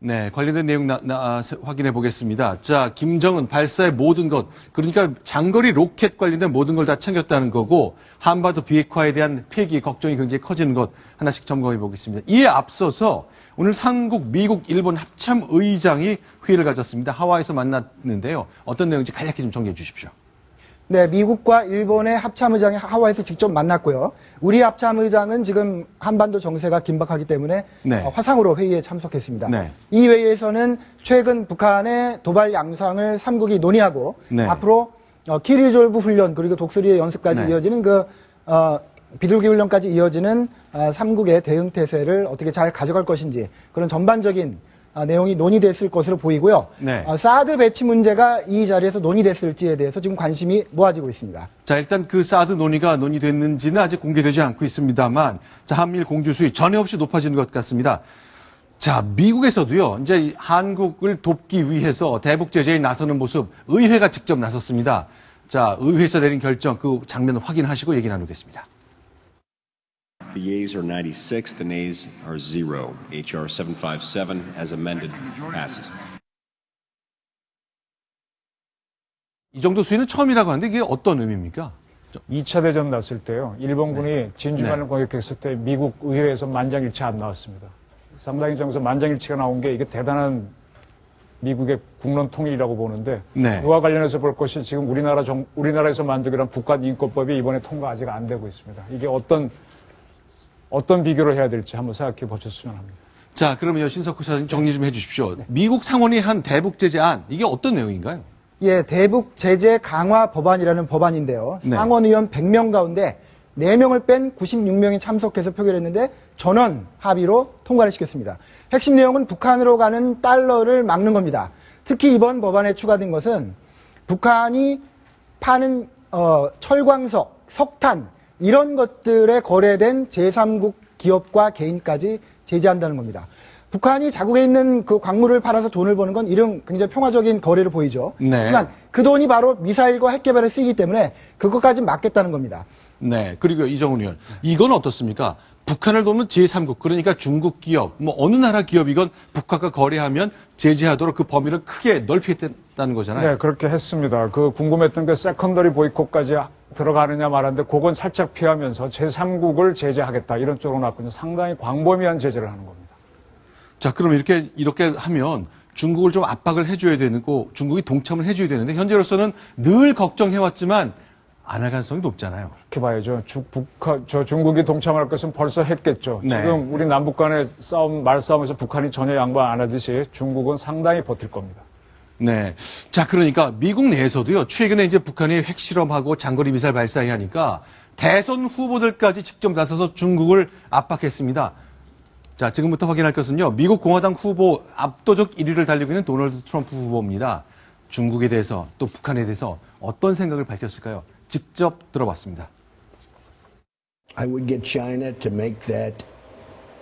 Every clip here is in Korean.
네, 관련된 내용 확인해 보겠습니다. 자, 김정은 발사의 모든 것, 그러니까 장거리 로켓 관련된 모든 걸 다 챙겼다는 거고, 한반도 비핵화에 대한 폐기, 걱정이 굉장히 커지는 것 하나씩 점검해 보겠습니다. 이에 앞서서 오늘 삼국, 미국, 일본 합참 의장이 회의를 가졌습니다. 하와이에서 만났는데요. 어떤 내용인지 간략히 좀 정리해 주십시오. 네, 미국과 일본의 합참의장이 하와이에서 직접 만났고요. 우리 합참의장은 지금 한반도 정세가 긴박하기 때문에 네. 화상으로 회의에 참석했습니다. 네. 이 회의에서는 최근 북한의 도발 양상을 삼국이 논의하고 네. 앞으로 키리졸브 훈련 그리고 독수리의 연습까지 네. 이어지는 비둘기 훈련까지 이어지는 삼국의 대응 태세를 어떻게 잘 가져갈 것인지 그런 전반적인 내용이 논의됐을 것으로 보이고요. 네. 사드 배치 문제가 이 자리에서 논의됐을지에 대해서 지금 관심이 모아지고 있습니다. 자, 일단 그 사드 논의가 논의됐는지는 아직 공개되지 않고 있습니다만, 자, 한미일 공주 수위 전혀 없이 높아지는 것 같습니다. 자, 미국에서도요, 이제 한국을 돕기 위해서 대북 제재에 나서는 모습, 의회가 직접 나섰습니다. 자, 의회에서 내린 결정, 그 장면 확인하시고 얘기 나누겠습니다. The yeas are 96, the nays are 0. HR 757 as amended passes. 이 정도 수위는 처음이라고 하는데 이게 어떤 의미입니까? 2차 대전 났을 때요. 일본군이 진주만을 공격했을 때 미국 의회에서 만장일치 안 나왔습니다. 상당히 정서 만장일치가 나온 게 이게 대단한 미국의 국론 통일이라고 보는데 네. 이와 관련해서 볼 것이 지금 우리나라에서 만들기로 한 북한인권법이 이번에 통과 아직 안 되고 있습니다. 이게 어떤 비교를 해야 될지 한번 생각해 보셨으면 합니다. 자, 그러면 신석호 사장님 정리 좀 해주십시오. 미국 상원이 한 대북 제재안, 이게 어떤 내용인가요? 예, 대북 제재 강화 법안이라는 법안인데요. 네. 상원의원 100명 가운데 4명을 뺀 96명이 참석해서 표결했는데 전원 합의로 통과를 시켰습니다. 핵심 내용은 북한으로 가는 달러를 막는 겁니다. 특히 이번 법안에 추가된 것은 북한이 파는 철광석, 석탄 이런 것들에 거래된 제3국 기업과 개인까지 제재한다는 겁니다. 북한이 자국에 있는 그 광물을 팔아서 돈을 버는 건 이런 굉장히 평화적인 거래로 보이죠. 네. 하지만 그 돈이 바로 미사일과 핵 개발에 쓰이기 때문에 그것까지 막겠다는 겁니다. 네. 그리고 이정훈 의원, 이건 어떻습니까? 북한을 돕는 제3국, 그러니까 중국 기업, 뭐 어느 나라 기업이건 북한과 거래하면 제재하도록 그 범위를 크게 넓히겠다는 거잖아요. 네, 그렇게 했습니다. 그 궁금했던 게 세컨더리 보이콧까지 들어가느냐 말았는데 그건 살짝 피하면서 제3국을 제재하겠다 이런 쪽으로 나왔거든요. 상당히 광범위한 제재를 하는 겁니다. 자, 그럼 이렇게 하면 중국을 좀 압박을 해줘야 되고 중국이 동참을 해줘야 되는데 현재로서는 늘 걱정해왔지만 안 할 가능성이 높잖아요. 그렇게 봐야죠. 중국이 동참할 것은 벌써 했겠죠. 네. 지금 우리 남북 간의 말싸움에서 북한이 전혀 양보 안 하듯이 중국은 상당히 버틸 겁니다. 네. 자, 그러니까 미국 내에서도요, 최근에 이제 북한이 핵실험하고 장거리 미사일 발사해 하니까 대선 후보들까지 직접 나서서 중국을 압박했습니다. 자, 지금부터 확인할 것은요, 미국 공화당 후보 압도적 1위를 달리고 있는 도널드 트럼프 후보입니다. 중국에 대해서 또 북한에 대해서 어떤 생각을 밝혔을까요? 직접 들어봤습니다. I would get China to make that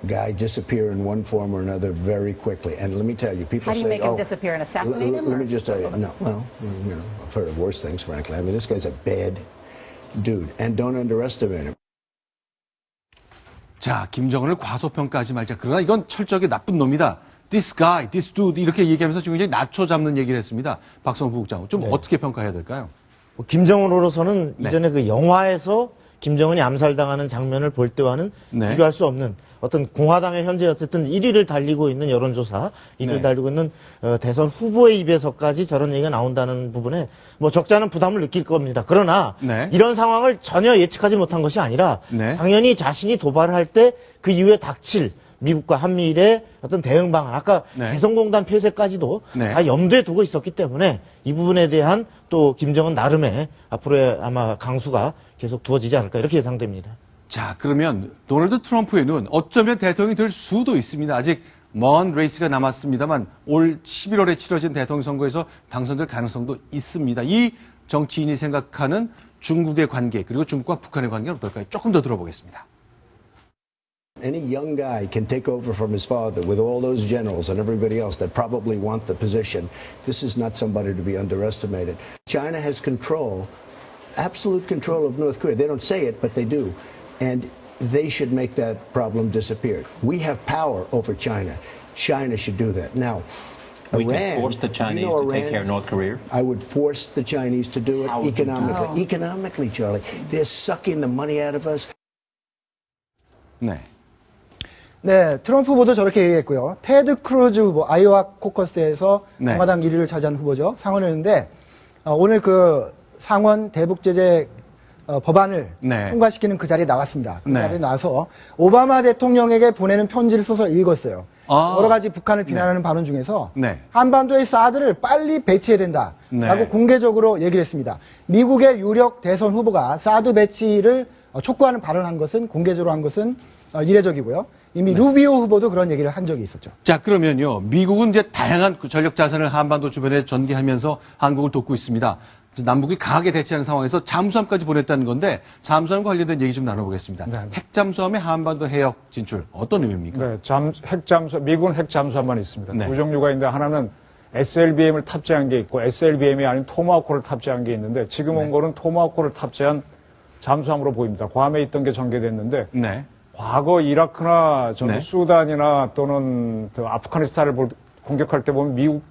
guy disappear in one form or another very quickly. And let me tell you, people say, How do you make him disappear and assassinate him? Let me just tell you, no, well, you know, I've heard of worse things, frankly. I mean, this guy's a bad dude, and don't underestimate him. 자, 김정은을 과소평가하지 말자. 그러나 이건 철저하게 나쁜 놈이다. This guy, this dude 이렇게 얘기하면서 지금 굉장히 낮춰잡는 얘기를 했습니다. 박성호 부국장, 좀 어떻게 평가해야 될까요? 김정은으로서는 네. 이전에 그 영화에서 김정은이 암살당하는 장면을 볼 때와는 네. 비교할 수 없는 어떤 공화당의 현재 어쨌든 1위를 달리고 있는 여론조사, 1위를 네. 달리고 있는 대선 후보의 입에서까지 저런 얘기가 나온다는 부분에 뭐 적지 않은 부담을 느낄 겁니다. 그러나 네. 이런 상황을 전혀 예측하지 못한 것이 아니라 네. 당연히 자신이 도발을 할 때 그 이후에 닥칠 미국과 한미일의 어떤 대응 방안, 아까 네. 개성공단 폐쇄까지도 네. 다 염두에 두고 있었기 때문에 이 부분에 대한 또 김정은 나름의 앞으로의 아마 강수가 계속 두어지지 않을까 이렇게 예상됩니다. 자, 그러면 도널드 트럼프의 눈 어쩌면 대통령이 될 수도 있습니다. 아직 먼 레이스가 남았습니다만 올 11월에 치러진 대통령 선거에서 당선될 가능성도 있습니다. 이 정치인이 생각하는 중국의 관계 그리고 중국과 북한의 관계는 어떨까요? 조금 더 들어보겠습니다. Any young guy can take over from his father with all those generals and everybody else that probably want the position. This is not somebody to be underestimated. China has control, absolute control of North Korea. They don't say it, but they do. And they should make that problem disappear. We have power over China. China should do that. Now, We can Iran, force the Chinese you know, to take Iran, care of North Korea? I would force the Chinese to do it How would you do economically. Economically, Charlie. They're sucking the money out of us. 네. 네, 트럼프 후보도 저렇게 얘기했고요. 테드 크루즈 후보, 아이오와 코커스에서 네. 공화당 1위를 차지한 후보죠. 상원했는데 오늘 그 상원 대북제재 법안을 네. 통과시키는 그 자리에 나왔습니다. 그 네. 자리에 나와서 오바마 대통령에게 보내는 편지를 써서 읽었어요. 아. 여러 가지 북한을 비난하는 발언 중에서 네. 한반도의 사드를 빨리 배치해야 된다라고 네. 공개적으로 얘기를 했습니다. 미국의 유력 대선 후보가 사드 배치를 촉구하는 발언을 한 것은 공개적으로 한 것은 이례적이고요. 이미 루비오 후보도 그런 얘기를 한 적이 있었죠. 자, 그러면요. 미국은 이제 다양한 전력 자산을 한반도 주변에 전개하면서 한국을 돕고 있습니다. 남북이 강하게 대치하는 상황에서 잠수함까지 보냈다는 건데 잠수함과 관련된 얘기 좀 나눠보겠습니다. 네. 핵잠수함의 한반도 해역 진출 어떤 의미입니까? 네, 미군 핵잠수함만 있습니다. 네. 두 종류가 있는데 하나는 SLBM을 탑재한 게 있고 SLBM이 아닌 토마호크를 탑재한 게 있는데 지금 온 거는 토마호크를 탑재한 잠수함으로 보입니다. 괌에 있던 게 전개됐는데 네. 과거 이라크나 네. 수단이나 또는 아프가니스탄을 공격할 때 보면 미국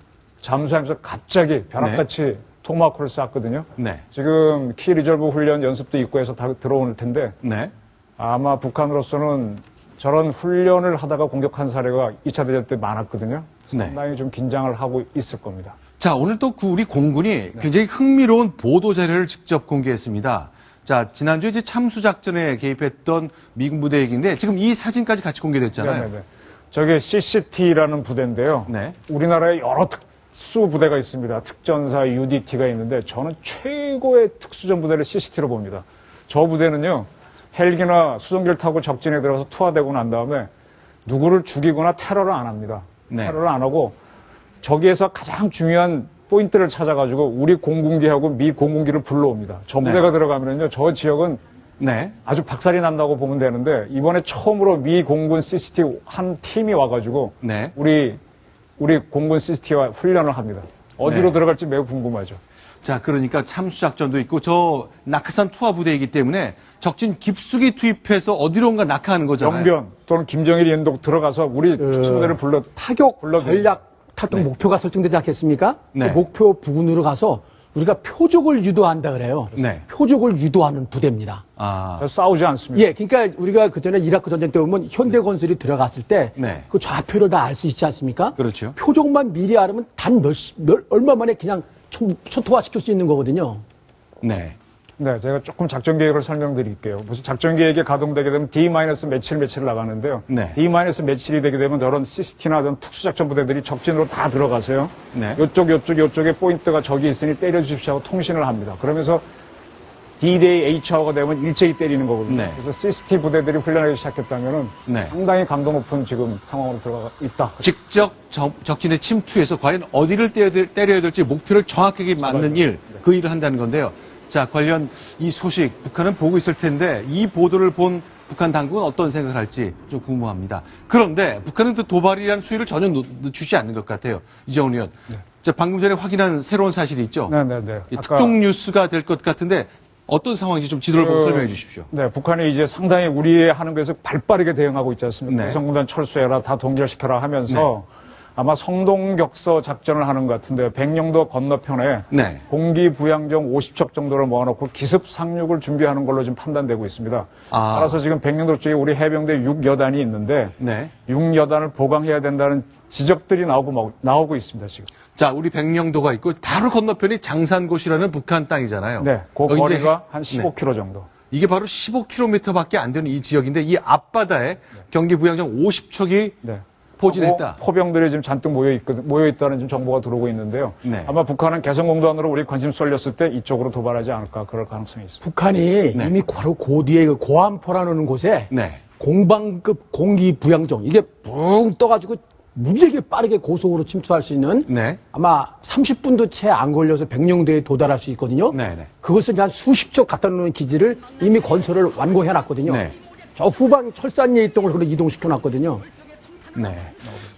잠수함에서 갑자기 벼락같이 토마호크를 쐈거든요. 네. 지금 키 리저브 훈련 연습도 있고 해서 다 들어올 텐데 네. 아마 북한으로서는 저런 훈련을 하다가 공격한 사례가 2차 대전 때 많았거든요. 네. 상당히 좀 긴장을 하고 있을 겁니다. 자, 오늘 또 우리 공군이 굉장히 흥미로운 보도 자료를 직접 공개했습니다. 자, 지난주에 이제 참수작전에 개입했던 미군 부대 얘기인데 지금 이 사진까지 같이 공개됐잖아요. 네네네. 저게 CCT라는 부대인데요. 네. 우리나라에 여러 특수 부대가 있습니다. 특전사 UDT가 있는데 저는 최고의 특수전 부대를 CCT로 봅니다. 저 부대는요. 헬기나 수송기를 타고 적진에 들어가서 투하되고 난 다음에 누구를 죽이거나 테러를 안 합니다. 네. 테러를 안 하고 저기에서 가장 중요한 포인트를 찾아가지고 우리 공군기하고 미 공군기를 불러옵니다. 저 부대가 들어가면요, 저 지역은 네. 아주 박살이 난다고 보면 되는데 이번에 처음으로 미 공군 CCT 한 팀이 와가지고 네. 우리 공군 CCT와 훈련을 합니다. 어디로 네. 들어갈지 매우 궁금하죠. 자, 그러니까 참수작전도 있고 저 낙하산 투하 부대이기 때문에 적진 깊숙이 투입해서 어디론가 낙하하는 거잖아요. 영변 또는 김정일 연독 들어가서 우리 특수부대를 타격 전략 탈동 목표가 설정되지 않겠습니까? 네. 그 목표 부근으로 가서 우리가 표적을 유도한다 그래요. 네. 표적을 유도하는 부대입니다. 아. 싸우지 않습니다. 예, 그러니까 우리가 그전에 이라크 전쟁 때 보면 현대건설이 들어갔을 때 네. 그 좌표를 다 알 수 있지 않습니까? 그렇죠. 표적만 미리 알으면 단 얼마 만에 그냥 초토화시킬 수 있는 거거든요. 네. 네, 제가 조금 작전 계획을 설명드릴게요. 무슨 작전 계획이 가동되게 되면 D-며칠 나가는데요. 네. D-며칠이 되게 되면 저런 CCT나 저런 특수작전 부대들이 적진으로 다 들어가서요. 네. 요쪽에 포인트가 저기 있으니 때려주십시오 하고 통신을 합니다. 그러면서 D-Day H하고가 되면 일제히 때리는 거거든요. 네. 그래서 CCT 부대들이 훈련하기 시작했다면은 네. 상당히 강도 높은 지금 상황으로 들어가 있다. 직접 적진에 침투해서 과연 어디를 때려야 될지 목표를 정확하게 맞는 일, 그 일을 한다는 건데요. 자, 관련 이 소식 북한은 보고 있을 텐데 이 보도를 본 북한 당국은 어떤 생각을 할지 좀 궁금합니다. 그런데 북한은 또 도발이라는 수위를 전혀 늦추지 않는 것 같아요. 이정훈 의원. 자, 방금 전에 확인한 새로운 사실이 있죠. 네네네. 이 특종 뉴스가 될 것 같은데 어떤 상황인지 좀 지도를 보고 설명해 주십시오. 네, 북한이 이제 상당히 우리 하는 것에서 발빠르게 대응하고 있지 않습니까? 네. 성군단 철수해라, 다 동결시켜라 하면서 아마 성동격서 작전을 하는 것 같은데요. 백령도 건너편에 네. 공기 부양정 50척 정도를 모아놓고 기습 상륙을 준비하는 걸로 지금 판단되고 있습니다. 아. 따라서 지금 백령도 쪽에 우리 해병대 6여단이 있는데 네. 6여단을 보강해야 된다는 지적들이 나오고 있습니다, 지금. 자, 우리 백령도가 있고 바로 건너편이 장산고시라는 북한 땅이잖아요. 네, 그 여기 이제 거리가 한 15km 정도. 이게 바로 15km밖에 안 되는 이 지역인데 이 앞바다에 경기 부양정 50척이 네. 포진했다. 포병들이 지금 잔뜩 모여 있다는 지금 정보가 들어오고 있는데요. 네. 아마 북한은 개성공단으로 우리 관심 쏠렸을 때 이쪽으로 도발하지 않을까 그럴 가능성이 있습니다. 북한이 네. 이미 바로 그 뒤에 그 고함포라는 곳에 네. 공방급 공기 부양정 이게 붕 떠가지고 무지하게 빠르게 고속으로 침투할 수 있는 네. 아마 30분도 채 안 걸려서 백령도에 도달할 수 있거든요. 네. 그것을 한 수십 척 갖다 놓는 기지를 이미 건설을 완공해 놨거든요. 네. 저 후방 철산리에 있던 걸 이동시켜 놨거든요. 네.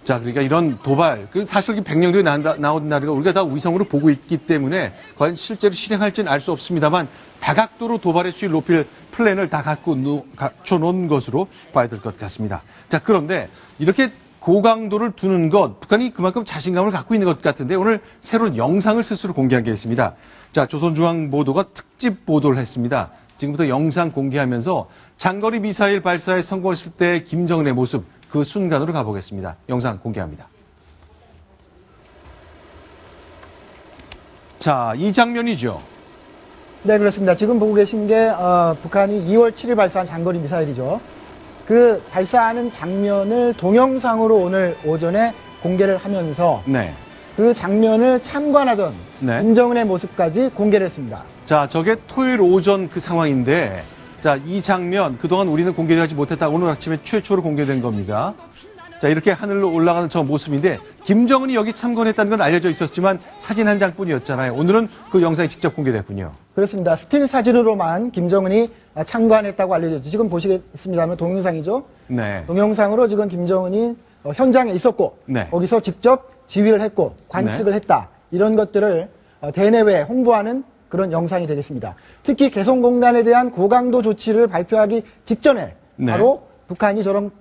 자, 그러니까 이런 도발, 사실 백령도에 나온 나라가 우리가 다 위성으로 보고 있기 때문에 과연 실제로 실행할지는 알 수 없습니다만 다각도로 도발의 수위를 높일 플랜을 다 갖춰 놓은 것으로 봐야 될 것 같습니다. 자, 그런데 이렇게 고강도를 두는 것, 북한이 그만큼 자신감을 갖고 있는 것 같은데 오늘 새로운 영상을 스스로 공개한 게 있습니다. 자, 조선중앙보도가 특집 보도를 했습니다. 지금부터 영상 공개하면서 장거리 미사일 발사에 성공했을 때 김정은의 모습, 그 순간으로 가보겠습니다. 영상 공개합니다. 자, 이 장면이죠. 네, 그렇습니다. 지금 보고 계신 게 북한이 2월 7일 발사한 장거리 미사일이죠. 그 발사하는 장면을 동영상으로 오늘 오전에 공개를 하면서 네. 그 장면을 참관하던 네. 김정은의 모습까지 공개를 했습니다. 자, 저게 토요일 오전 그 상황인데, 자, 이 장면, 그동안 우리는 공개하지 못했다. 오늘 아침에 최초로 공개된 겁니다. 자, 이렇게 하늘로 올라가는 저 모습인데, 김정은이 여기 참관했다는 건 알려져 있었지만 사진 한 장뿐이었잖아요. 오늘은 그 영상이 직접 공개됐군요. 그렇습니다. 스틸 사진으로만 김정은이 참관했다고 알려졌죠. 지금 보시겠습니다만 동영상이죠. 네. 동영상으로 지금 김정은이 현장에 있었고 네. 거기서 직접 지휘를 했고 관측을 했다. 이런 것들을 대내외에 홍보하는 그런 영상이 되겠습니다. 특히 개성공단에 대한 고강도 조치를 발표하기 직전에 네. 바로 북한이 저런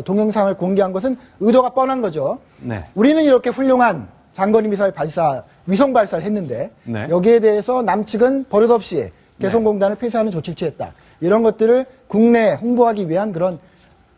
동영상을 공개한 것은 의도가 뻔한 거죠. 네. 우리는 이렇게 훌륭한 장거리 미사일 발사, 위성 발사를 했는데 네. 여기에 대해서 남측은 버릇없이 개성공단을 폐쇄하는 조치를 취했다. 이런 것들을 국내에 홍보하기 위한 그런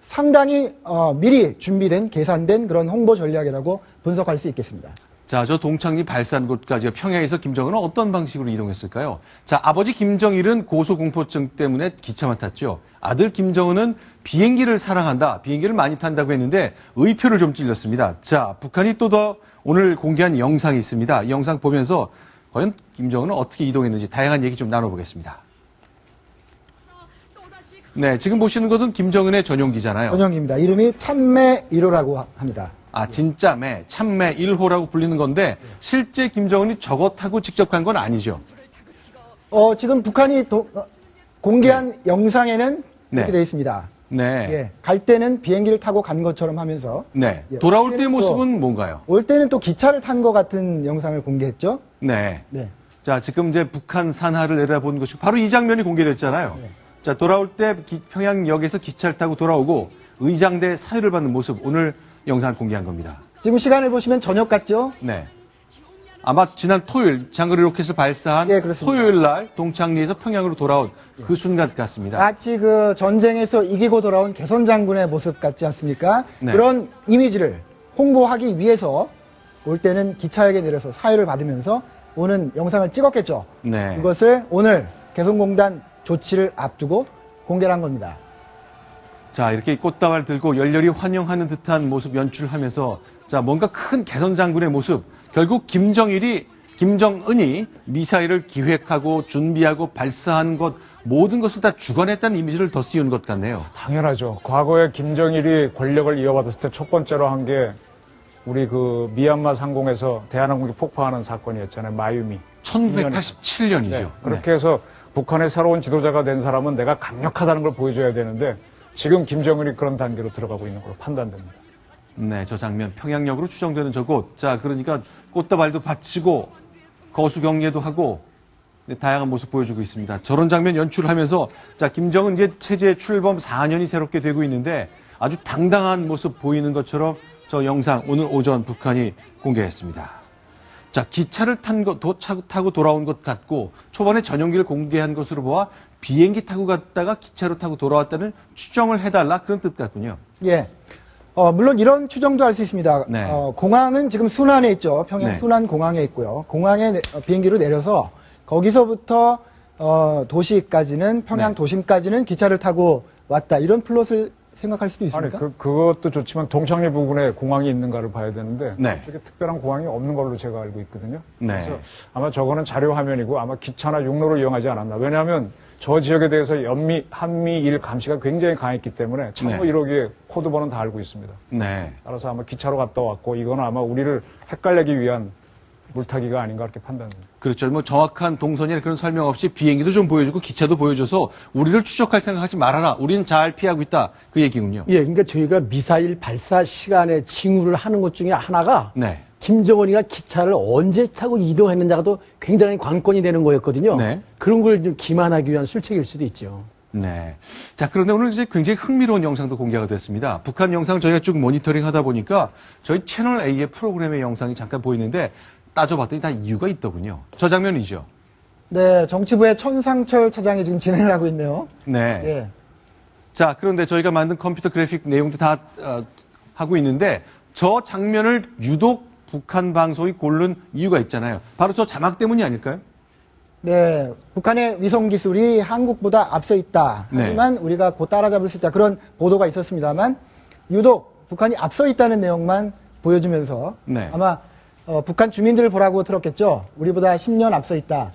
상당히 미리 준비된 계산된 그런 홍보 전략이라고 분석할 수 있겠습니다. 자, 저 동창리 발사한 곳까지 평양에서 김정은은 어떤 방식으로 이동했을까요? 자, 아버지 김정일은 고소공포증 때문에 기차만 탔죠. 아들 김정은은 비행기를 사랑한다, 비행기를 많이 탄다고 했는데 의표를 좀 찔렸습니다. 자, 북한이 또 더 오늘 공개한 영상이 있습니다. 이 영상 보면서 과연 김정은은 어떻게 이동했는지 다양한 얘기 좀 나눠보겠습니다. 네, 지금 보시는 것은 김정은의 전용기잖아요. 전용기입니다. 이름이 참매 1호라고 합니다. 아, 진짜 매, 참매 1호라고 불리는 건데 실제 김정은이 저거 타고 직접 간 건 아니죠. 지금 북한이 공개한 영상에는 네. 이렇게 되어 있습니다. 네. 예, 갈 때는 비행기를 타고 간 것처럼 하면서 네. 예, 돌아올 올 때의 때는 모습은 뭔가요? 올 때는 또 기차를 탄 것 같은 영상을 공개했죠. 네. 네. 자, 지금 이제 북한 산하를 내다본 것이 바로 이 장면이 공개됐잖아요. 네. 자, 돌아올 때 평양역에서 기차를 타고 돌아오고 의장대 사유를 받는 모습 오늘 영상을 공개한 겁니다. 지금 시간을 보시면 저녁 같죠? 네. 아마 지난 토요일 장거리 로켓을 발사한 예, 그렇습니다. 토요일 날 동창리에서 평양으로 돌아온 그 순간 같습니다. 마치 그 전쟁에서 이기고 돌아온 개선 장군의 모습 같지 않습니까? 네. 그런 이미지를 홍보하기 위해서 올 때는 기차역에 내려서 사유를 받으면서 오는 영상을 찍었겠죠. 네. 그것을 오늘 개성공단 조치를 앞두고 공개를 한 겁니다. 자, 이렇게 꽃다발 들고 열렬히 환영하는 듯한 모습 연출하면서 자, 뭔가 큰 개선 장군의 모습. 결국 김정은이 미사일을 기획하고 준비하고 발사한 것 모든 것을 다 주관했다는 이미지를 더 씌운 것 같네요. 당연하죠. 과거에 김정일이 권력을 이어받았을 때 첫 번째로 한 게 우리 그 미얀마 상공에서 대한항공기 폭파하는 사건이었잖아요. 마유미. 1987년이죠. 네, 그렇게 해서 북한의 새로운 지도자가 된 사람은 내가 강력하다는 걸 보여줘야 되는데 지금 김정은이 그런 단계로 들어가고 있는 걸로 판단됩니다. 네, 저 장면 평양역으로 추정되는 저곳. 자, 그러니까 꽃다발도 받치고 거수경례도 하고 다양한 모습 보여주고 있습니다. 저런 장면 연출하면서 자, 김정은 이제 체제 출범 4년이 새롭게 되고 있는데 아주 당당한 모습 보이는 것처럼 저 영상 오늘 오전 북한이 공개했습니다. 자, 기차를 타고 돌아온 것 같고 초반에 전용기를 공개한 것으로 보아 비행기 타고 갔다가 기차로 타고 돌아왔다는 추정을 해달라 그런 뜻 같군요. 예. 물론 이런 추정도 할 수 있습니다. 네. 공항은 지금 순안에 있죠. 평양 네. 순안 공항에 있고요. 공항에 비행기로 내려서 거기서부터 도시까지는 평양 네. 도심까지는 기차를 타고 왔다. 이런 플롯을 생각할 수도 아니, 있습니까? 그것도 좋지만 동창리 부근에 공항이 있는가를 봐야 되는데 네. 그쪽에 특별한 공항이 없는 걸로 제가 알고 있거든요. 네. 그래서 아마 저거는 자료 화면이고 아마 기차나 육로를 이용하지 않았나. 왜냐하면 저 지역에 대해서 한미일 감시가 굉장히 강했기 때문에 참모 네. 1호기에 코드번호는 다 알고 있습니다. 네. 따라서 아마 기차로 갔다 왔고 이거는 아마 우리를 헷갈리기 위한 물타기가 아닌가 그렇게 판단됩니다. 그렇죠. 뭐 정확한 동선이나 그런 설명 없이 비행기도 좀 보여주고 기차도 보여줘서 우리를 추적할 생각하지 말아라. 우리는 잘 피하고 있다. 그 얘기군요. 예, 그러니까 저희가 미사일 발사 시간에 징후를 하는 것 중에 하나가 네. 김정은이가 기차를 언제 타고 이동했는지가도 굉장히 관건이 되는 거였거든요. 네. 그런 걸 좀 기만하기 위한 술책일 수도 있죠. 네. 자, 그런데 오늘 이제 굉장히 흥미로운 영상도 공개가 됐습니다. 북한 영상 저희가 쭉 모니터링 하다 보니까 저희 채널 A의 프로그램의 영상이 잠깐 보이는데 따져봤더니 다 이유가 있더군요. 저 장면이죠. 네, 정치부의 천상철 차장이 지금 진행을 하고 있네요. 네. 예. 자, 그런데 저희가 만든 컴퓨터 그래픽 내용도 다 하고 있는데 저 장면을 유독 북한 방송이 고른 이유가 있잖아요. 바로 저 자막 때문이 아닐까요? 네, 북한의 위성 기술이 한국보다 앞서 있다. 네. 하지만 우리가 곧 따라잡을 수 있다. 그런 보도가 있었습니다만 유독 북한이 앞서 있다는 내용만 보여주면서 네. 아마 북한 주민들을 보라고 들었겠죠. 우리보다 10년 앞서 있다.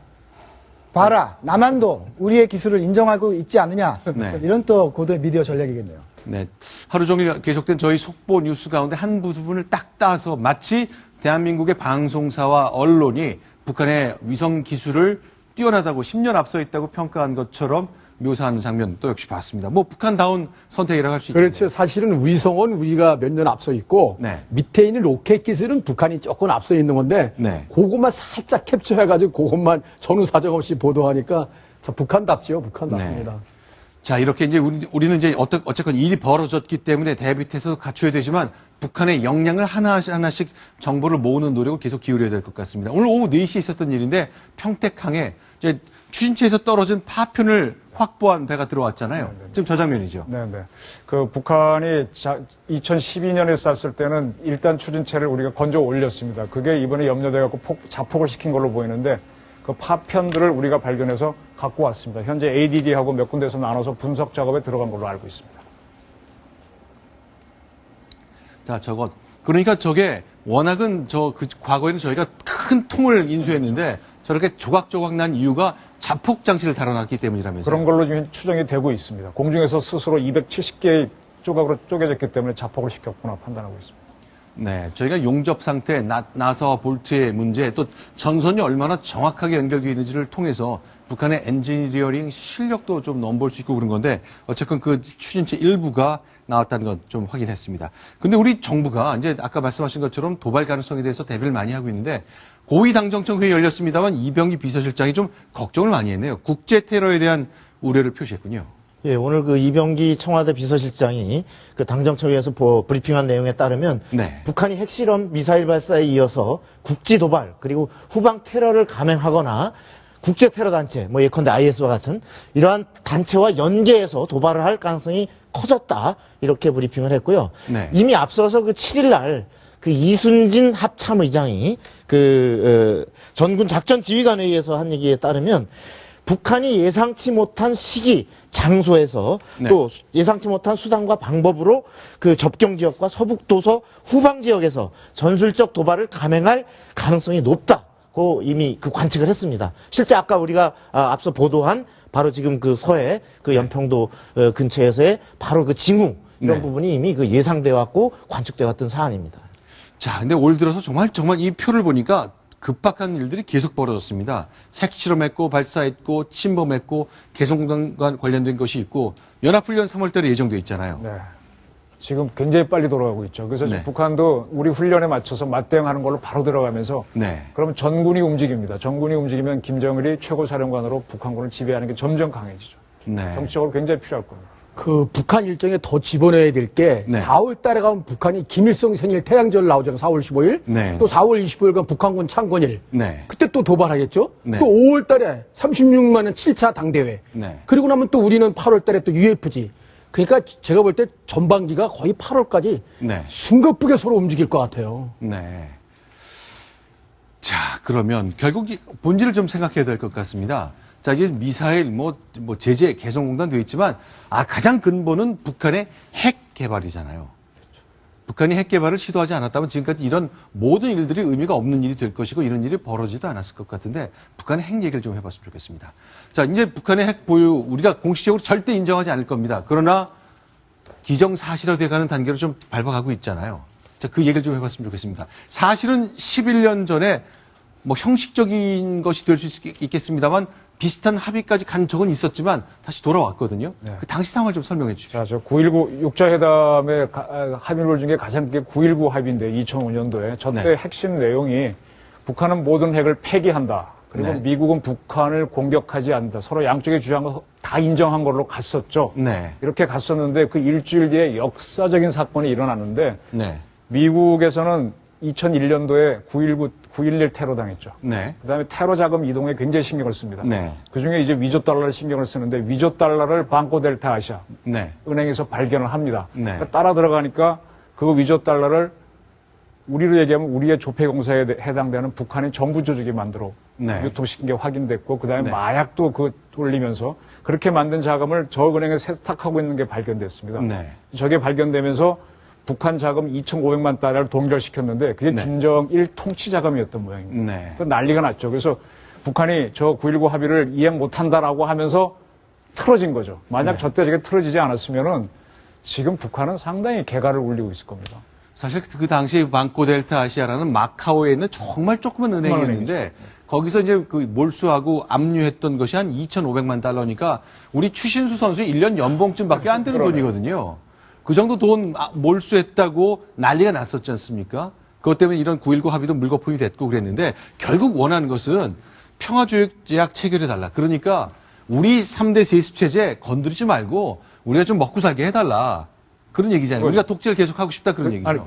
봐라, 남한도 우리의 기술을 인정하고 있지 않느냐. 네. 이런 또 고도의 미디어 전략이겠네요. 네. 하루 종일 계속된 저희 속보 뉴스 가운데 한 부분을 딱 따서 마치 대한민국의 방송사와 언론이 북한의 위성 기술을 뛰어나다고 10년 앞서 있다고 평가한 것처럼 묘사하는 장면 또 역시 봤습니다. 뭐 북한다운 선택이라고 할 수 있겠네요. 그렇죠. 사실은 위성은 우리가 몇 년 앞서 있고 네. 밑에 있는 로켓 기술은 북한이 조금 앞서 있는 건데 네. 그것만 살짝 캡처해가지고 그것만 전후 사정 없이 보도하니까 참 북한답지요. 북한답습니다. 네. 자, 이렇게 이제 우리는 이제 어쨌건 일이 벌어졌기 때문에 대비태세도 갖춰야 되지만 북한의 역량을 하나하나씩 정보를 모으는 노력을 계속 기울여야 될 것 같습니다. 오늘 오후 4시에 있었던 일인데 평택항에 이제 추진체에서 떨어진 파편을 확보한 배가 들어왔잖아요. 지금 저 장면이죠. 네네. 그 북한이 2012년에 쐈을 때는 일단 추진체를 우리가 건져 올렸습니다. 그게 이번에 염려돼갖고 자폭을 시킨 걸로 보이는데 그 파편들을 우리가 발견해서 갖고 왔습니다. 현재 ADD하고 몇 군데서 나눠서 분석 작업에 들어간 걸로 알고 있습니다. 자, 그러니까 저게 워낙은 과거에는 저희가 큰 통을 인수했는데 저렇게 조각조각 난 이유가 자폭 장치를 달아놨기 때문이라면서요. 그런 걸로 지금 추정이 되고 있습니다. 공중에서 스스로 270개의 조각으로 쪼개졌기 때문에 자폭을 시켰구나 판단하고 있습니다. 네, 저희가 용접 상태, 나사와 볼트의 문제, 또 전선이 얼마나 정확하게 연결되어 있는지를 통해서 북한의 엔지니어링 실력도 좀 넘볼 수 있고 그런 건데 어쨌건 그 추진체 일부가 나왔다는 건 좀 확인했습니다. 근데 우리 정부가 이제 아까 말씀하신 것처럼 도발 가능성에 대해서 대비를 많이 하고 있는데 고위당정청 회의 열렸습니다만 이병기 비서실장이 좀 걱정을 많이 했네요. 국제 테러에 대한 우려를 표시했군요. 예, 오늘 그 이병기 청와대 비서실장이 그 당정청에서 브리핑한 내용에 따르면 네. 북한이 핵실험 미사일 발사에 이어서 국지 도발 그리고 후방 테러를 감행하거나 국제 테러 단체, 뭐 예컨대 IS와 같은 이러한 단체와 연계해서 도발을 할 가능성이 커졌다 이렇게 브리핑을 했고요. 네. 이미 앞서서 그 7일 날 그 이순진 합참의장이 전군 작전 지휘관에 의해서 한 얘기에 따르면 북한이 예상치 못한 시기, 장소에서 네. 또 예상치 못한 수단과 방법으로 그 접경 지역과 서북도서 후방 지역에서 전술적 도발을 감행할 가능성이 높다고 이미 그 관측을 했습니다. 실제 아까 우리가 앞서 보도한 바로 지금 그 서해 그 연평도 근처에서의 바로 그 징후 이런 네. 부분이 이미 그 예상돼 왔고 관측돼 왔던 사안입니다. 자, 근데 올 들어서 정말 이 표를 보니까 급박한 일들이 계속 벌어졌습니다. 핵실험했고 발사했고 침범했고 개성공단과 관련된 것이 있고 연합훈련 3월달에 예정돼 있잖아요. 네. 지금 굉장히 빨리 돌아가고 있죠. 그래서 네. 북한도 우리 훈련에 맞춰서 맞대응하는 걸로 바로 들어가면서 네. 그러면 전군이 움직입니다. 전군이 움직이면 김정일이 최고사령관으로 북한군을 지배하는 게 점점 강해지죠. 네. 정치적으로 굉장히 필요할 겁니다. 그 북한 일정에 더 집어넣어야 될 게 네. 4월 달에 가면 북한이 김일성 생일 태양절 나오잖아요. 4월 15일. 네. 또 4월 25일간 북한군 창건일. 네. 그때 또 도발하겠죠. 네. 또 5월 달에 36만 원 7차 당대회. 네. 그리고 나면 또 우리는 8월 달에 또 UFG. 그러니까 제가 볼 때 전반기가 거의 8월까지 네. 숨가쁘게 서로 움직일 것 같아요. 네. 자, 그러면 결국 본질을 좀 생각해야 될 것 같습니다. 자, 이게 미사일, 뭐 제재, 개성공단 되어 있지만, 가장 근본은 북한의 핵 개발이잖아요. 북한이 핵 개발을 시도하지 않았다면 지금까지 이런 모든 일들이 의미가 없는 일이 될 것이고 이런 일이 벌어지도 않았을 것 같은데 북한의 핵 얘기를 좀 해봤으면 좋겠습니다. 자, 이제 북한의 핵 보유 우리가 공식적으로 절대 인정하지 않을 겁니다. 그러나 기정사실화돼가는 단계로 좀 밟아가고 있잖아요. 자, 그 얘기를 좀 해봤으면 좋겠습니다. 사실은 11년 전에 뭐 형식적인 것이 될 수 있겠습니다만 비슷한 합의까지 간 적은 있었지만 다시 돌아왔거든요. 네. 그 당시 상황을 좀 설명해 주십시오. 자, 저 9.19 육자회담의 합의물 중에 가장 큰 게 9.19 합의인데 2005년도에 저때 네. 핵심 내용이 북한은 모든 핵을 폐기한다. 그리고 네. 미국은 북한을 공격하지 않는다. 서로 양쪽의 주장을 다 인정한 걸로 갔었죠. 네. 이렇게 갔었는데 그 일주일 뒤에 역사적인 사건이 일어났는데 네. 미국에서는 2001년도에 9.11 테러 당했죠. 네. 그다음에 테러 자금 이동에 굉장히 신경을 씁니다. 네. 그중에 이제 위조 달러를 신경을 쓰는데 위조 달러를 방코 델타 아시아 네. 은행에서 발견을 합니다. 네. 그러니까 따라 들어가니까 그 위조 달러를 우리로 얘기하면 우리의 조폐공사에 해당되는 북한의 정부 조직이 만들어 네. 유통시킨 게 확인됐고 그다음에 네. 마약도 그 돌리면서 그렇게 만든 자금을 저 은행에 세탁하고 있는 게 발견됐습니다. 네. 저게 발견되면서 북한 자금 2,500만 달러를 동결시켰는데 그게 네. 김정일 통치 자금이었던 모양입니다. 네. 그 난리가 났죠. 그래서 북한이 저 9.19 합의를 이행 못한다라고 하면서 틀어진 거죠. 만약 네. 저때 저게 틀어지지 않았으면은 지금 북한은 상당히 개가를 울리고 있을 겁니다. 사실 그 당시 방코 델타 아시아라는 마카오에 있는 정말 조그만 은행이었는데 거기서 이제 그 몰수하고 압류했던 것이 한 2,500만 달러니까 우리 추신수 선수의 1년 연봉쯤밖에 안 되는 돈이거든요. 그 정도 돈 몰수했다고 난리가 났었지 않습니까? 그것 때문에 이런 9.19 합의도 물거품이 됐고 그랬는데 결국 원하는 것은 평화조약 체결해달라. 그러니까 우리 3대 세습체제 건드리지 말고 우리가 좀 먹고 살게 해달라. 그런 얘기잖아요. 우리가 독재를 계속하고 싶다 그런 얘기죠. 아니,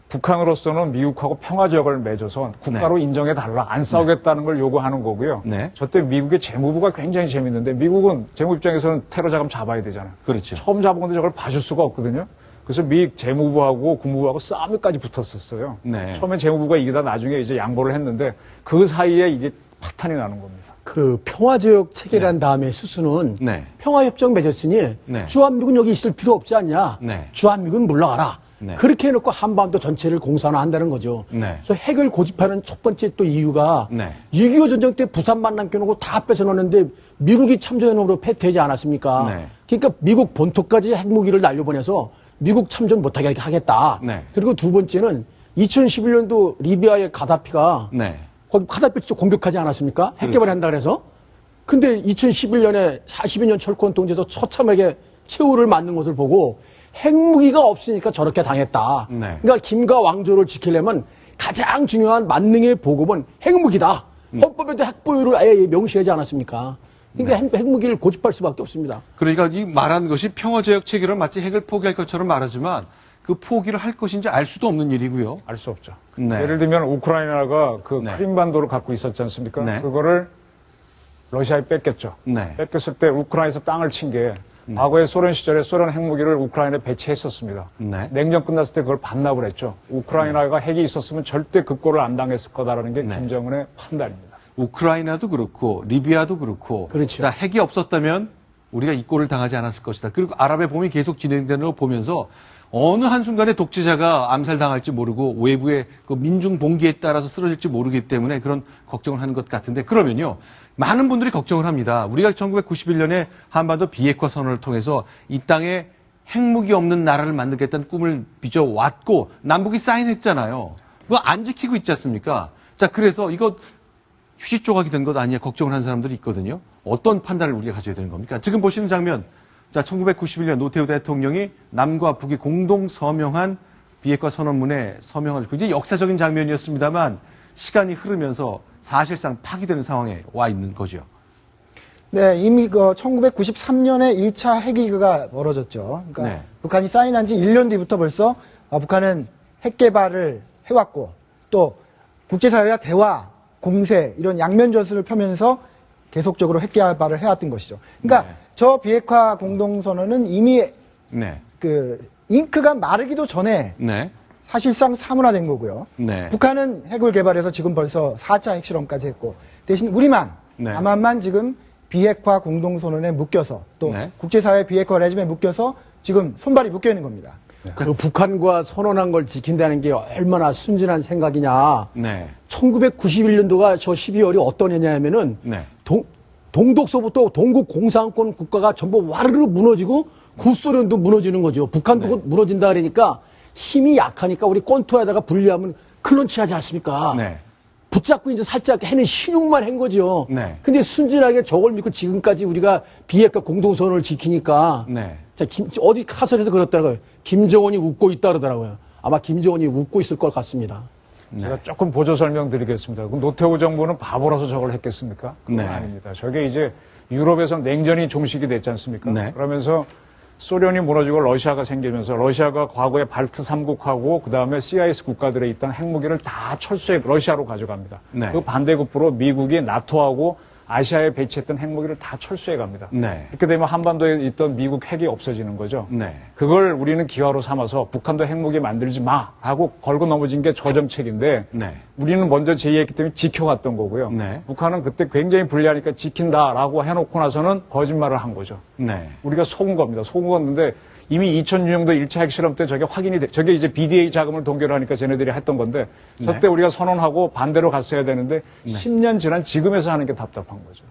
북한으로서는 미국하고 평화조약을 맺어서 국가로 인정해달라. 안 싸우겠다는 걸 요구하는 거고요. 네. 저때 미국의 재무부가 굉장히 재밌는데 미국은 재무 입장에서는 테러 자금 잡아야 되잖아요. 그렇죠. 처음 잡은 건데 저걸 봐줄 수가 없거든요. 그래서 미 재무부하고 국무부하고 싸움까지 붙었었어요. 네. 처음엔 재무부가 이기다 나중에 이제 양보를 했는데 그 사이에 이게 파탄이 나는 겁니다. 그 평화조약 체결한 다음에 수수는 네. 평화협정 맺었으니 네. 주한미군 여기 있을 필요 없지 않냐. 네. 주한미군 물러가라. 네. 그렇게 해놓고 한반도 전체를 공산화한다는 거죠. 네. 그래서 핵을 고집하는 첫 번째 또 이유가 네. 6.25 전쟁 때 부산만 남겨놓고 다 뺏어놓는데 미국이 참전으로 패퇴하지 않았습니까? 네. 그러니까 미국 본토까지 핵무기를 날려보내서 미국 참전 못하게 하겠다. 네. 그리고 두 번째는 2011년도 리비아의 가다피가 네. 거기 카다피 쪽 공격하지 않았습니까? 핵 개발한다 그래서. 근데 2011년에 42년 철권 통제에서 처참하게 최후를 맞는 것을 보고 핵무기가 없으니까 저렇게 당했다. 네. 그러니까 김과 왕조를 지키려면 가장 중요한 만능의 보급은 핵무기다. 헌법에도 핵보유를 아예 명시하지 않았습니까? 그러니까 핵무기를 고집할 수밖에 없습니다. 그러니까 이 말한 것이 평화조약 체결은 마치 핵을 포기할 것처럼 말하지만 그 포기를 할 것인지 알 수도 없는 일이고요. 알 수 없죠. 네. 예를 들면 우크라이나가 그 네. 크림반도를 갖고 있었지 않습니까? 네. 그거를 러시아에 뺏겼죠. 네. 뺏겼을 때 우크라이나에서 땅을 친 게 과거에 소련 시절에 소련 핵무기를 우크라이나에 배치했었습니다. 네. 냉전 끝났을 때 그걸 반납을 했죠. 우크라이나가 핵이 있었으면 절대 그 꼴을 안 당했을 거다라는 게 네. 김정은의 판단입니다. 우크라이나도 그렇고 리비아도 그렇고 그렇죠. 자, 핵이 없었다면 우리가 이 꼴을 당하지 않았을 것이다. 그리고 아랍의 봄이 계속 진행되는 걸 보면서 어느 한순간에 독재자가 암살당할지 모르고 외부의 그 민중 봉기에 따라서 쓰러질지 모르기 때문에 그런 걱정을 하는 것 같은데 그러면요. 많은 분들이 걱정을 합니다. 우리가 1991년에 한반도 비핵화 선언을 통해서 이 땅에 핵무기 없는 나라를 만들겠다는 꿈을 빚어왔고 남북이 사인했잖아요. 그거 안 지키고 있지 않습니까? 자, 그래서 이거 휴지 조각이 된 것 아니냐 걱정을 하는 사람들이 있거든요. 어떤 판단을 우리가 가져야 되는 겁니까? 지금 보시는 장면, 자, 1991년 노태우 대통령이 남과 북이 공동 서명한 비핵화 선언문에 서명을 굉장히 역사적인 장면이었습니다만 시간이 흐르면서 사실상 파기되는 상황에 와 있는 거죠. 네, 이미 1993년에 1차 핵위기가 벌어졌죠. 그러니까 네. 북한이 사인한 지 1년 뒤부터 벌써 북한은 핵 개발을 해왔고 또 국제사회와 대화, 공세 이런 양면 전술을 펴면서 계속적으로 핵 개발을 해왔던 것이죠. 그러니까 네. 저 비핵화 공동선언은 이미 네. 그 잉크가 마르기도 전에 네. 사실상 사문화된 거고요. 네. 북한은 핵을 개발해서 지금 벌써 4차 핵실험까지 했고 대신 우리만 네. 남한만 지금 비핵화 공동선언에 묶여서 또 네. 국제사회 비핵화 레짐에 묶여서 지금 손발이 묶여 있는 겁니다. 그 북한과 선언한 걸 지킨다는 게 얼마나 순진한 생각이냐. 네. 1991년도가 저 12월이 어떤 해냐면은 네. 동독서부터 동국 공산권 국가가 전부 와르르 무너지고 구소련도 무너지는 거죠. 북한도 네. 곧 무너진다 그러니까 힘이 약하니까 우리 권투에다가 분리하면 클런치하지 않습니까? 네. 붙잡고 이제 살짝 해는 신용만 한 거죠. 네. 근데 순진하게 저걸 믿고 지금까지 우리가 비핵화 공동선언을 지키니까 네. 자, 어디 카설에서 그렇더라고요. 김정은이 웃고 있다 그러더라고요. 아마 김정은이 웃고 있을 것 같습니다. 제가 조금 보조 설명드리겠습니다. 그럼 노태우 정부는 바보라서 저걸 했겠습니까? 그건 네. 아닙니다. 저게 이제 유럽에서 냉전이 종식이 됐지 않습니까? 네. 그러면서 소련이 무너지고 러시아가 생기면서 러시아가 과거에 발트 3국하고 그다음에 CIS 국가들에 있던 핵무기를 다 철수해 러시아로 가져갑니다. 네. 그 반대급부로 미국이 나토하고 아시아에 배치했던 핵무기를 다 철수해 갑니다. 네. 이렇게 되면 한반도에 있던 미국 핵이 없어지는 거죠. 네. 그걸 우리는 기화로 삼아서 북한도 핵무기 만들지 마 하고 걸고 넘어진 게 저 정책인데 네. 우리는 먼저 제의했기 때문에 지켜갔던 거고요. 네. 북한은 그때 굉장히 불리하니까 지킨다라고 해놓고 나서는 거짓말을 한 거죠. 네. 우리가 속은 겁니다. 속은 건데 이미 2006년도 1차 핵실험 때 저게 확인이 돼. 저게 이제 BDA 자금을 동결 하니까 쟤네들이 했던 건데 저때 우리가 선언하고 반대로 갔어야 되는데 10년 지난 지금에서 하는 게 답답한 거죠.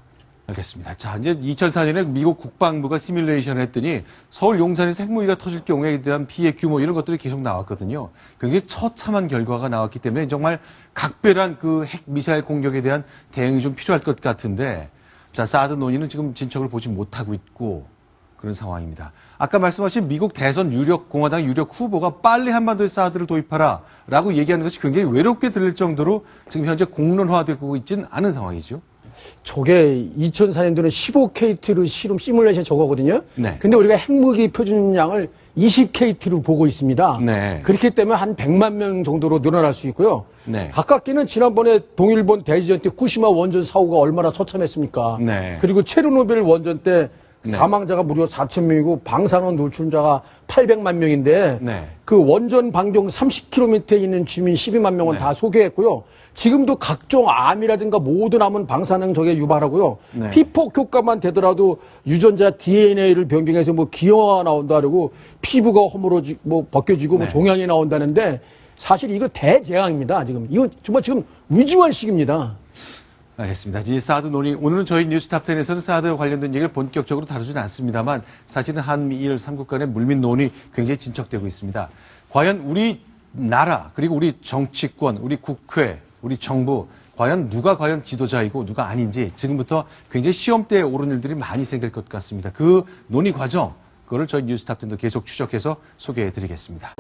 알겠습니다. 자, 이제 2004년에 미국 국방부가 시뮬레이션을 했더니 서울 용산에서 핵무기가 터질 경우에 대한 피해 규모 이런 것들이 계속 나왔거든요. 굉장히 처참한 결과가 나왔기 때문에 정말 각별한 그 핵 미사일 공격에 대한 대응이 좀 필요할 것 같은데, 자, 사드 논의는 지금 진척을 보지 못하고 있고 그런 상황입니다. 아까 말씀하신 미국 대선 공화당 유력 후보가 빨리 한반도에 사드를 도입하라라고 얘기하는 것이 굉장히 외롭게 들릴 정도로 지금 현재 공론화되고 있지는 않은 상황이죠. 저게 2004년도는 15KT로 실험 시뮬레이션 저거거든요. 네. 근데 우리가 핵무기 표준량을 20KT로 보고 있습니다. 네. 그렇기 때문에 한 100만 명 정도로 늘어날 수 있고요. 네. 가깝게는 지난번에 동일본 대지전 때 후쿠시마 원전 사고가 얼마나 처참했습니까? 네. 그리고 체르노빌 원전 때 네. 사망자가 무려 4,000명이고 방사능 노출자가 800만 명인데 네. 그 원전 반경 30km에 있는 주민 12만 명은 네. 다 소개했고요. 지금도 각종 암이라든가 모든 암은 방사능 저게 유발하고요. 네. 피폭 효과만 되더라도 유전자 DNA를 변경해서 뭐 기형아가 나온다 그러고 피부가 허물어지고 뭐 벗겨지고 네. 뭐 종양이 나온다는데 사실 이거 대재앙입니다. 지금 이거 정말 지금 위중한 시기입니다. 알겠습니다. 이 사드 논의, 오늘은 저희 뉴스탑10에서는 사드와 관련된 얘기를 본격적으로 다루지는 않습니다만 사실은 한미일 3국 간의 물밑 논의 굉장히 진척되고 있습니다. 과연 우리 나라, 그리고 우리 정치권, 우리 국회, 우리 정부, 과연 누가 과연 지도자이고 누가 아닌지 지금부터 굉장히 시험대에 오른 일들이 많이 생길 것 같습니다. 그 논의 과정, 그거를 저희 뉴스탑10도 계속 추적해서 소개해 드리겠습니다.